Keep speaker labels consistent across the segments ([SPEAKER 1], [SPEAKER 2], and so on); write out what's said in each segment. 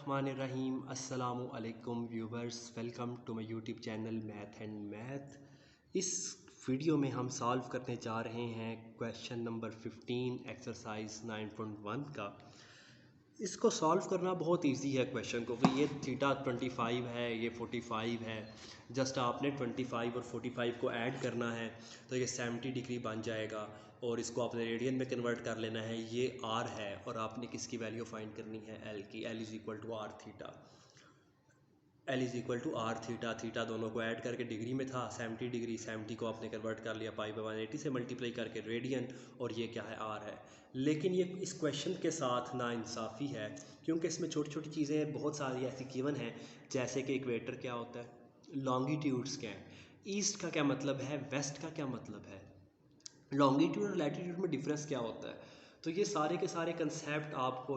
[SPEAKER 1] बिस्मिल्लाहिर्रहमानिर्रहीम। अस्सलामु अलैकुम viewers, welcome to my YouTube channel math and math. इस वीडियो में हम सॉल्व करने जा रहे हैं क्वेश्चन नंबर 15 एक्सरसाइज 9.1 का। इसको सॉल्व करना बहुत इजी है क्वेश्चन को, कि ये थीटा 25 है, ये 45 है। जस्ट आपने 25 और 45 को ऐड करना है तो ये 70 डिग्री बन जाएगा, और इसको आपने रेडियन में कन्वर्ट कर लेना है। ये आर है और आपने किसकी वैल्यू फाइंड करनी है, एल की। L is equal to r theta. L is equal to r theta. Theta दोनों को ऐड करके डिग्री में था 70 डिग्री, 70 को आपने कन्वर्ट कर लिया पाई बाय 180 से मल्टीप्लाई करके रेडियन, और ये क्या है, आर है। लेकिन ये इस क्वेश्चन के साथ नाइंसाफ़ी है, क्योंकि इसमें छोटी छोटी चीज़ें बहुत सारी ऐसी गिवन हैं, जैसे कि इक्वेटर क्या होता है, लॉन्गिट्यूड्स क्या है, ईस्ट का क्या मतलब है, वेस्ट का क्या मतलब है, लॉन्गिट्यूड और लैटीट्यूड में डिफरेंस क्या होता है। तो ये सारे के सारे कंसेप्ट आपको,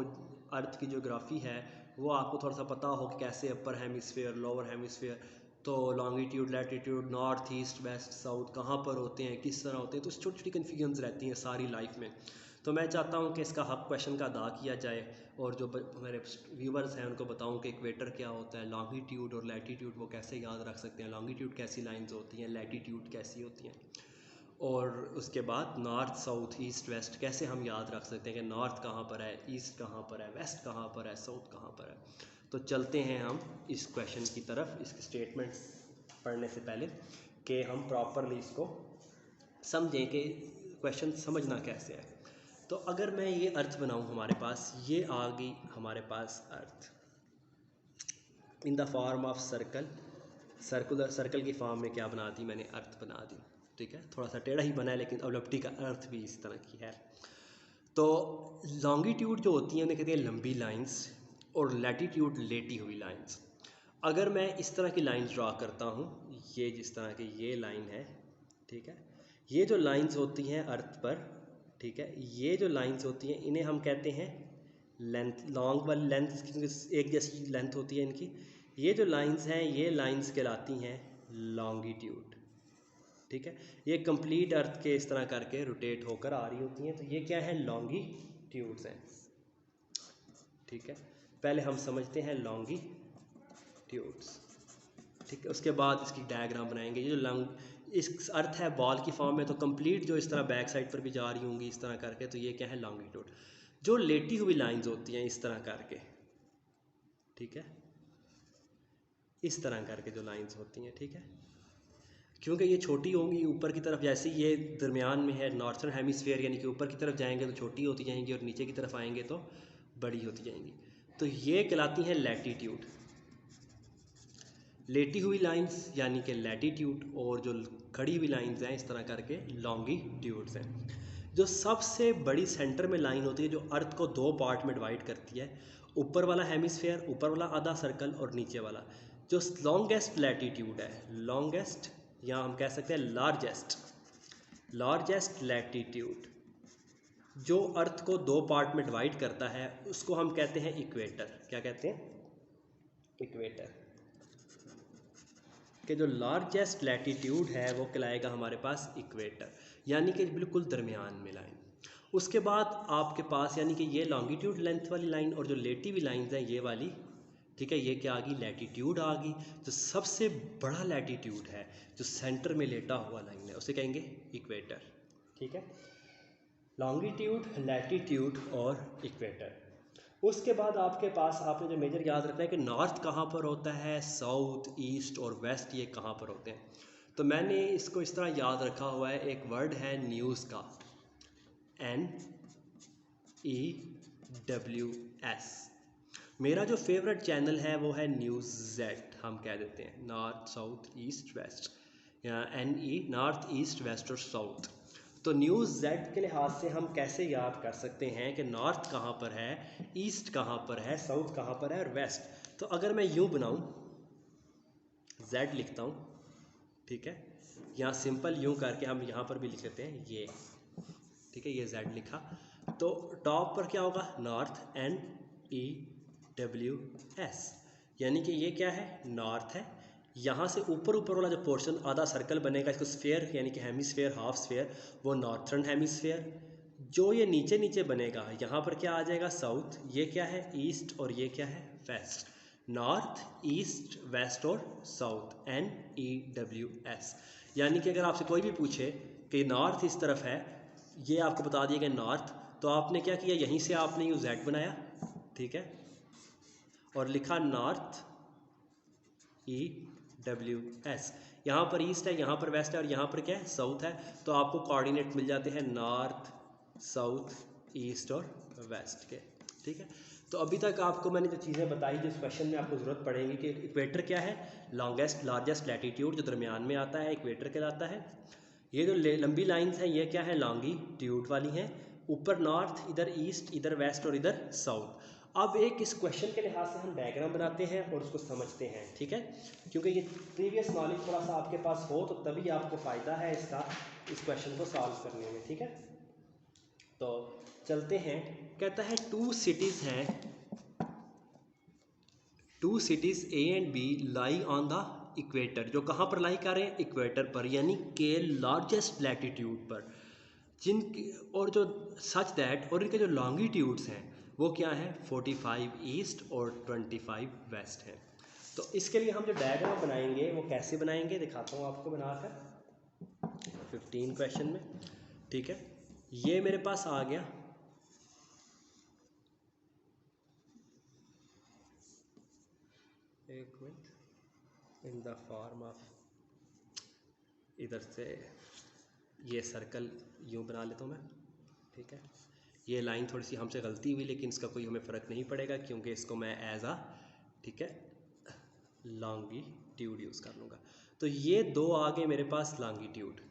[SPEAKER 1] अर्थ की ज्योग्राफी है वो आपको थोड़ा सा पता हो कि कैसे अपर हेमिसफेयर, लोअर हेमिसफेयर, तो longitude, latitude, north east west south कहाँ पर होते हैं, किस तरह होते हैं, तो छोटी छोटी कन्फ्यूजन्स रहती हैं सारी लाइफ में। तो मैं चाहता हूँ कि इसका हक क्वेश्चन का अदा किया जाए, और जो मेरे व्यूवर्स हैं उनको बताऊँ कि इक्वेटर क्या होता है, लॉन्गिट्यूड और लैटीट्यूड वो कैसे याद रख सकते हैं, लॉन्गिट्यूड कैसी लाइन्स होती हैं, लैटीट्यूड कैसी होती हैं, और उसके बाद नॉर्थ साउथ ईस्ट वेस्ट कैसे हम याद रख सकते हैं कि नॉर्थ कहाँ पर है, ईस्ट कहाँ पर है, वेस्ट कहाँ पर है, साउथ कहाँ पर है। तो चलते हैं हम इस क्वेश्चन की तरफ, इसके स्टेटमेंट्स पढ़ने से पहले, कि हम प्रॉपरली इसको समझें कि क्वेश्चन समझना कैसे है। तो अगर मैं ये अर्थ बनाऊँ, हमारे पास ये आ गई हमारे पास earth in the form of circle. Circle की फॉर्म में क्या बना दी मैंने, अर्थ बना दी। ठीक है, थोड़ा सा टेढ़ा ही बना है, लेकिन अवलप्टी का अर्थ भी इस तरह की है। तो लॉन्गिट्यूड जो होती हैं उन्हें कहते हैं लंबी लाइंस, और लैटीट्यूड लेटी हुई लाइंस। अगर मैं इस तरह की लाइंस ड्रा करता हूँ, ये जिस तरह की ये लाइन है, ठीक है, ये जो लाइंस होती हैं अर्थ पर, ठीक है, ये जो लाइंस होती हैं इन्हें हम कहते हैं लेंथ। लॉन्ग वाली लेंथ, क्योंकि एक जैसी लेंथ होती है इनकी। ये जो लाइंस हैं ये लाइंस कहलाती हैं लॉन्गिट्यूड। ठीक है, ये कंप्लीट अर्थ के इस तरह करके रोटेट होकर आ रही होती हैं, तो ये क्या है, लॉन्गिट्यूड्स हैं। ठीक है, पहले हम समझते हैं लॉन्गिट्यूड्स। ठीक है, उसके बाद इसकी डायग्राम बनाएंगे। ये जो इस अर्थ है बॉल की फॉर्म में, तो कंप्लीट जो इस तरह बैक साइड पर भी जा रही होंगी इस तरह करके, तो ये क्या है, लॉन्गिट्यूड। जो लेटी हुई लाइंस होती हैं इस तरह करके, ठीक है, इस तरह करके जो लाइंस होती हैं, ठीक है, क्योंकि ये छोटी होंगी ऊपर की तरफ, जैसे ये दरमियान में है नॉर्थर्न हेमिसफेयर, यानी कि ऊपर की तरफ जाएंगे तो छोटी होती जाएंगी, और नीचे की तरफ आएंगे तो बड़ी होती जाएंगी। तो ये कहलाती हैं लैटीट्यूड, लेटी हुई लाइंस यानी कि लैटीट्यूड, और जो खड़ी हुई लाइंस हैं इस तरह करके लॉन्गिट्यूड्स हैं। जो सबसे बड़ी सेंटर में लाइन होती है, जो अर्थ को दो पार्ट में डिवाइड करती है, ऊपर वाला हेमिसफेयर, ऊपर वाला आधा सर्कल, और नीचे वाला, जो लॉन्गेस्ट लैटीट्यूड है, लॉन्गेस्ट, या हम कह सकते हैं लार्जेस्ट लैटीट्यूड, जो अर्थ को दो पार्ट में डिवाइड करता है, उसको हम कहते हैं इक्वेटर। क्या कहते हैं, इक्वेटर। कि जो लार्जेस्ट लैटीट्यूड है वो कहलाएगा हमारे पास इक्वेटर, यानी कि बिल्कुल दरमियान में लाइन। उसके बाद आपके पास, यानी कि ये लॉन्गिट्यूड लेंथ वाली लाइन, और जो लेटी हुई लाइंस हैं ये वाली, ठीक है, ये क्या आ गई, लैटीट्यूड आ गई। जो सबसे बड़ा लैटीट्यूड है, जो सेंटर में लेटा हुआ लाइन है, उसे कहेंगे इक्वेटर। ठीक है, लॉन्गिट्यूड, लैटीट्यूड और इक्वेटर। उसके बाद आपके पास, आपने जो मेजर याद रखना है कि नॉर्थ कहाँ पर होता है, साउथ ईस्ट और वेस्ट ये कहाँ पर होते हैं। तो मैंने इसको इस तरह याद रखा हुआ है, एक वर्ड है न्यूज़ का, NEWS। मेरा जो फेवरेट चैनल है वो है न्यूज़ जेड, हम कह देते हैं नॉर्थ साउथ ईस्ट वेस्ट, या NE नॉर्थ ईस्ट वेस्ट और साउथ। तो न्यूज़ जेड के लिहाज से हम कैसे याद कर सकते हैं कि नॉर्थ कहाँ पर है, ईस्ट कहाँ पर है, साउथ कहाँ पर है, और वेस्ट। तो अगर मैं यूँ बनाऊँ, जेड लिखता हूँ, ठीक है, यहाँ सिंपल यूँ करके हम यहाँ पर भी लिख लेते हैं ये, ठीक है, ये जेड लिखा। तो टॉप पर क्या होगा, नॉर्थ, NEWS, यानी कि ये क्या है, नॉर्थ है। यहाँ से ऊपर वाला जो पोर्शन आधा सर्कल बनेगा, इसको स्फेयर यानी कि हेमिसफेयर, हाफ स्फेयर, वो नॉर्थर्न हेमिसफेयर। जो ये नीचे नीचे बनेगा यहाँ पर क्या आ जाएगा, साउथ, ये क्या है ईस्ट, और ये क्या है वेस्ट। नॉर्थ, ईस्ट, वेस्ट और साउथ, NEWS। यानी कि अगर आपसे कोई भी पूछे कि नॉर्थ इस तरफ है, ये आपको बता दिया कि नॉर्थ, तो आपने क्या किया, यहीं से आपने यू Z बनाया, ठीक है, और लिखा नॉर्थ EWS। यहाँ पर ईस्ट है, यहाँ पर वेस्ट है, और यहाँ पर क्या है साउथ है, तो आपको कोऑर्डिनेट मिल जाते हैं नॉर्थ, साउथ, ईस्ट और वेस्ट के, ठीक है। तो अभी तक आपको मैंने जो चीज़ें बताई, जिस क्वेश्चन में आपको ज़रूरत पड़ेगी कि इक्वेटर क्या है, लॉन्गेस्ट लार्जेस्ट लैटीट्यूड जो दरमियान में आता है इक्वेटर कहलाता है। ये जो लंबी लाइंस हैं ये क्या है, लॉन्गिट्यूड वाली हैं, ऊपर नॉर्थ, इधर ईस्ट, इधर वेस्ट और इधर साउथ। अब एक इस क्वेश्चन के लिहाज से हम डायग्राम बनाते हैं और उसको समझते हैं, ठीक है, क्योंकि ये प्रीवियस नॉलेज थोड़ा सा आपके पास हो तो तभी आपको फ़ायदा है इसका, इस क्वेश्चन को सॉल्व करने में, ठीक है। तो चलते हैं, कहता है two cities A and B lie on the equator, जो कहाँ पर लाई कर रहे हैं, इक्वेटर पर, यानी के लार्जेस्ट लैटीट्यूड पर, जिन और जो सच दैट, और इनके जो लॉन्गिट्यूड्स हैं वो क्या है, 45 ईस्ट और 25 वेस्ट हैं। तो इसके लिए हम जो डायग्राम बनाएंगे वो कैसे बनाएंगे, दिखाता हूँ आपको बनाकर 15 क्वेश्चन में, ठीक है। ये मेरे पास आ गया, एक minute, in the form of, इधर से ये सर्कल यूँ बना लेता हूँ मैं, ठीक है। ये लाइन थोड़ी सी हमसे गलती हुई, लेकिन इसका कोई हमें फ़र्क नहीं पड़ेगा क्योंकि इसको मैं एज आ, ठीक है, लॉन्गिट्यूड यूज़ कर लूँगा। तो ये दो आ गए मेरे पास लॉन्गिट्यूड,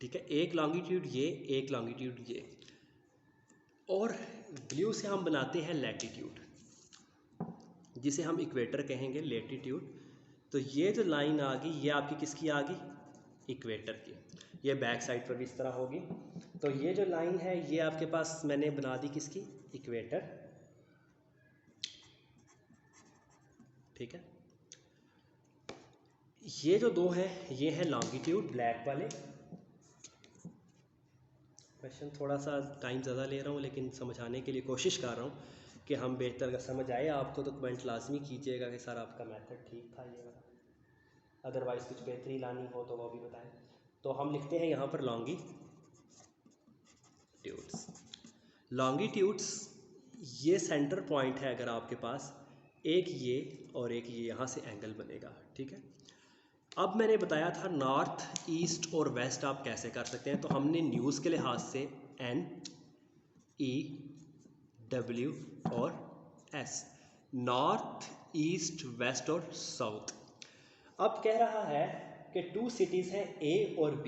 [SPEAKER 1] ठीक है, एक लॉन्गिट्यूड ये, एक लॉन्गिट्यूड ये, और ब्लू से हम बनाते हैं लैटीट्यूड, जिसे हम इक्वेटर कहेंगे, लैटीट्यूड। तो ये जो लाइन आ गई ये आपकी किसकी आ गई, इक्वेटर की, ये बैक साइड पर भी इस तरह होगी। तो ये जो लाइन है ये आपके पास मैंने बना दी किसकी, इक्वेटर, ठीक है। ये जो दो है ये है लॉन्गिट्यूड, ब्लैक वाले। क्वेश्चन थोड़ा सा टाइम ज़्यादा ले रहा हूँ, लेकिन समझाने के लिए कोशिश कर रहा हूँ कि हम बेहतर अगर समझ आए आपको तो कमेंट लाजमी कीजिएगा कि सर आपका मेथड ठीक था ये वाला, अदरवाइज़ कुछ बेहतरी लानी हो तो वो भी बताएं। तो हम लिखते हैं यहाँ पर लॉन्गिट्यूड्स। लॉन्गिट्यूड्स ये सेंटर पॉइंट है अगर आपके पास, एक ये और एक ये, यहाँ से एंगल बनेगा, ठीक है। अब मैंने बताया था नॉर्थ, ईस्ट और वेस्ट आप कैसे कर सकते हैं, तो हमने न्यूज़ के लिहाज से NEW और S, नॉर्थ, ईस्ट, वेस्ट और साउथ। अब कह रहा है कि टू सिटीज़ हैं A और B,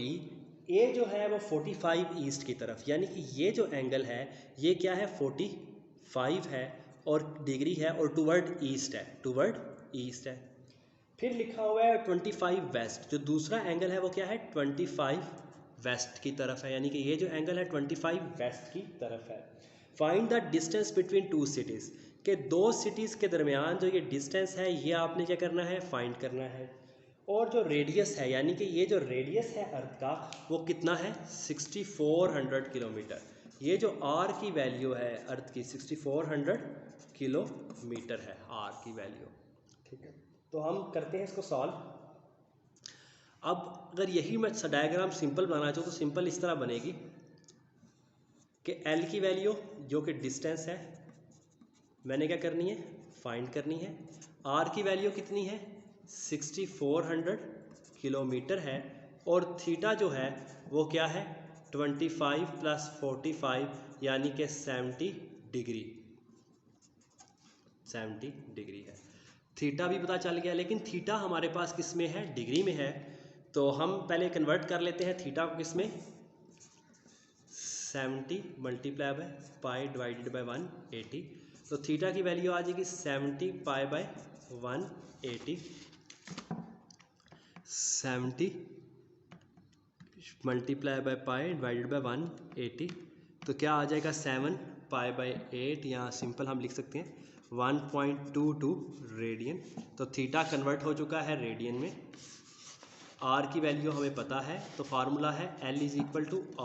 [SPEAKER 1] A जो है वो 45 ईस्ट की तरफ, यानी कि ये जो एंगल है ये क्या है, 45 है और डिग्री है, और टूवर्ड ईस्ट है, टूवर्ड ईस्ट है। फिर लिखा हुआ है 25 वेस्ट, जो दूसरा एंगल है वो क्या है, 25 वेस्ट की तरफ है, यानी कि ये जो एंगल है 25 वेस्ट की तरफ है। Find the distance between two cities, के दो सिटीज़ के दरमियान जो ये डिस्टेंस है ये आपने क्या करना है, फाइंड करना है। और जो रेडियस है, यानी कि ये जो रेडियस है अर्थ का वो कितना है, 6400 किलोमीटर। ये जो आर की वैल्यू है अर्थ की 6400 किलोमीटर है आर की वैल्यू, ठीक है। तो हम करते हैं इसको सॉल्व। अब अगर यही मैं डायग्राम सिंपल बनाना चाहूँ तो सिंपल इस तरह बनेगी कि एल की वैल्यू जो कि डिस्टेंस है मैंने क्या करनी है, फाइंड करनी है। आर की वैल्यू कितनी है, 6400 किलोमीटर है, और थीटा जो है वो क्या है, 25 + 45 यानी कि 70 डिग्री, 70 डिग्री है। थीटा भी पता चल गया, लेकिन थीटा हमारे पास किस में है, डिग्री में है। तो हम पहले कन्वर्ट कर लेते हैं थीटा को किस में, 70 × π/180। तो थीटा की वैल्यू आ जाएगी 70 π/180, 70 × π/180। तो क्या आ जाएगा, 7 π/8, या सिंपल हम लिख सकते हैं 1.22 रेडियन। तो थीटा कन्वर्ट हो चुका है रेडियन में। आर की वैल्यू हमें पता है, तो फार्मूला है L =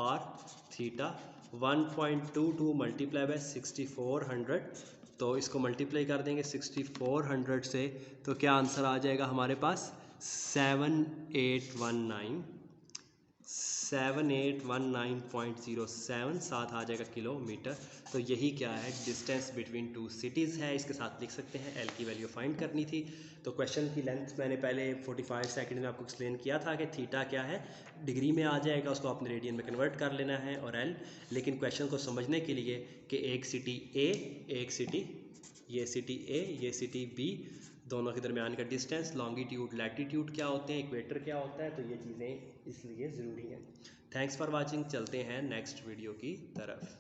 [SPEAKER 1] R theta, 1.22 multiply by 6400, तो इसको मल्टीप्लाई कर देंगे 6400 से, तो क्या आंसर आ जाएगा हमारे पास 7819.07 साथ आ जाएगा किलोमीटर। तो यही क्या है, डिस्टेंस बिटवीन टू सिटीज़ है, इसके साथ लिख सकते हैं। एल की वैल्यू फाइंड करनी थी, तो क्वेश्चन की लेंथ मैंने पहले 45 सेकंड में आपको एक्सप्लेन किया था कि थीटा क्या है, डिग्री में आ जाएगा, उसको आपने रेडियन में कन्वर्ट कर लेना है, और एल। लेकिन क्वेश्चन को समझने के लिए कि एक सिटी ए, एक सिटी, ये सिटी ए, ये सिटी बी, दोनों के दरमियान का डिस्टेंस, लॉन्गिट्यूड, लैटिट्यूड क्या होते हैं, इक्वेटर क्या होता है, तो ये चीज़ें इसलिए ज़रूरी हैं। Thanks for watching. चलते हैं नेक्स्ट वीडियो की तरफ।